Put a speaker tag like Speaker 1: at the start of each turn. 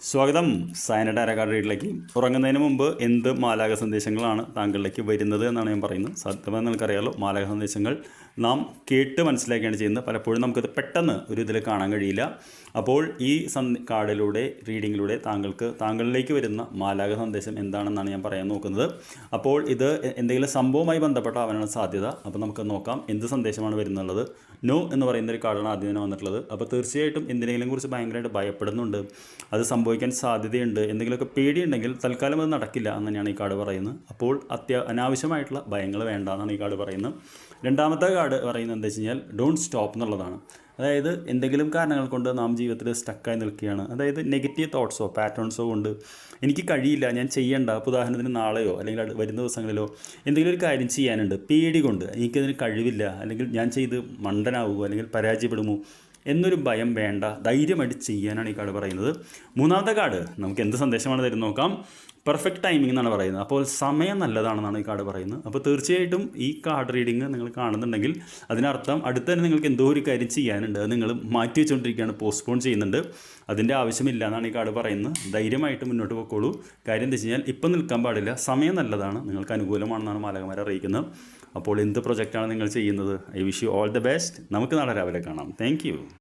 Speaker 1: സ്വാഗതം സൈനഡ് അരകാർഡിലേക്ക്. ഉറങ്ങുന്നതിന് മുമ്പ് എന്ത് മാലാഖ സന്ദേശങ്ങളാണ് താങ്കളിലേക്ക് വരുന്നത് എന്നാണ് ഞാൻ പറയുന്നത്. സത്യമായി നിങ്ങൾക്കറിയാമല്ലോ, മാലാഖ സന്ദേശങ്ങൾ നാം കേട്ട് മനസ്സിലാക്കിയാണ് ചെയ്യുന്നത്. പലപ്പോഴും നമുക്കത് പെട്ടെന്ന് ഒരു ഇതിൽ കാണാൻ കഴിയില്ല. അപ്പോൾ ഈ കാർഡിലൂടെ റീഡിങ്ങിലൂടെ താങ്കളിലേക്ക് വരുന്ന മാലാഖ സന്ദേശം എന്താണെന്നാണ് ഞാൻ പറയാൻ നോക്കുന്നത്. അപ്പോൾ ഇത് എന്തെങ്കിലും സംഭവവുമായി ബന്ധപ്പെട്ടാവാനാണ് സാധ്യത. അപ്പോൾ നമുക്ക് നോക്കാം എന്ത് സന്ദേശമാണ് വരുന്നുള്ളത്. നോ എന്ന് പറയുന്ന ഒരു കാർഡാണ് ആദ്യം തന്നെ വന്നിട്ടുള്ളത്. അപ്പോൾ തീർച്ചയായിട്ടും എന്തിനെങ്കിലും കുറിച്ച് ഭയങ്കരമായിട്ട് ഭയപ്പെടുന്നുണ്ട്, അത് സംഭവിക്കാൻ സാധ്യതയുണ്ട്, എന്തെങ്കിലുമൊക്കെ പേടിയുണ്ടെങ്കിൽ തൽക്കാലം അത് നടക്കില്ല എന്ന് തന്നെയാണ് ഈ കാർഡ് പറയുന്നത്. അപ്പോൾ അനാവശ്യമായിട്ടുള്ള ഭയങ്ങൾ വേണ്ട എന്നാണ് ഈ കാർഡ് പറയുന്നത്. രണ്ടാമത്തെ കാർഡ് പറയുന്നത് എന്താ വെച്ച് കഴിഞ്ഞാൽ ഡോണ്ട് സ്റ്റോപ്പ് എന്നുള്ളതാണ്. അതായത് എന്തെങ്കിലും കാരണങ്ങൾ കൊണ്ട് നാം ജീവിതത്തിൽ സ്റ്റക്കായി നിൽക്കുകയാണ്. അതായത് നെഗറ്റീവ് തോട്ട്സോ പാറ്റേൺസോ കൊണ്ട് എനിക്ക് കഴിയില്ല, ഞാൻ ചെയ്യേണ്ട, ഉദാഹരണത്തിന് നാളെയോ അല്ലെങ്കിൽ വരുന്ന ദിവസങ്ങളിലോ എന്തെങ്കിലും ഒരു കാര്യം ചെയ്യാനുണ്ട്, പേടി കൊണ്ട് എനിക്കതിന് കഴിവില്ല, അല്ലെങ്കിൽ ഞാൻ ചെയ്ത് മണ്ടനാവുമോ അല്ലെങ്കിൽ പരാജയപ്പെടുമോ എന്നൊരു ഭയം വേണ്ട, ധൈര്യമായിട്ട് ചെയ്യാനാണ് ഈ കാർഡ് പറയുന്നത്. മൂന്നാമത്തെ കാർഡ് നമുക്ക് എന്ത് സന്ദേശമാണ് തരുന്നത് നോക്കാം. പെർഫെക്റ്റ് ടൈമിംഗ് എന്നാണ് പറയുന്നത്. അപ്പോൾ സമയം നല്ലതാണെന്നാണ് ഈ കാർഡ് പറയുന്നത്. അപ്പോൾ തീർച്ചയായിട്ടും ഈ കാർഡ് റീഡിങ് നിങ്ങൾ കാണുന്നുണ്ടെങ്കിൽ അതിനർത്ഥം അടുത്ത് തന്നെ നിങ്ങൾക്ക് എന്തോ ഒരു കാര്യം ചെയ്യാനുണ്ട്, അത് നിങ്ങൾ മാറ്റി വെച്ചുകൊണ്ടിരിക്കുകയാണ്, പോസ്റ്റ്പോൺ ചെയ്യുന്നുണ്ട്, അതിൻ്റെ ആവശ്യമില്ല എന്നാണ് ഈ കാർഡ് പറയുന്നത്. ധൈര്യമായിട്ട് മുന്നോട്ട് പോയിക്കോളൂ. കാര്യം എന്താ വെച്ച് കഴിഞ്ഞാൽ ഇപ്പം നിൽക്കാൻ പാടില്ല, സമയം നല്ലതാണ്, നിങ്ങൾക്ക് അനുകൂലമാണെന്നാണ് മാലാഖമാരെ അറിയിക്കുന്നത്. അപ്പോൾ എന്ത് പ്രൊജക്റ്റാണ് നിങ്ങൾ ചെയ്യുന്നത്? I wish you all the best. നമുക്ക് നാളെ രാവിലെ കാണാം. Thank you.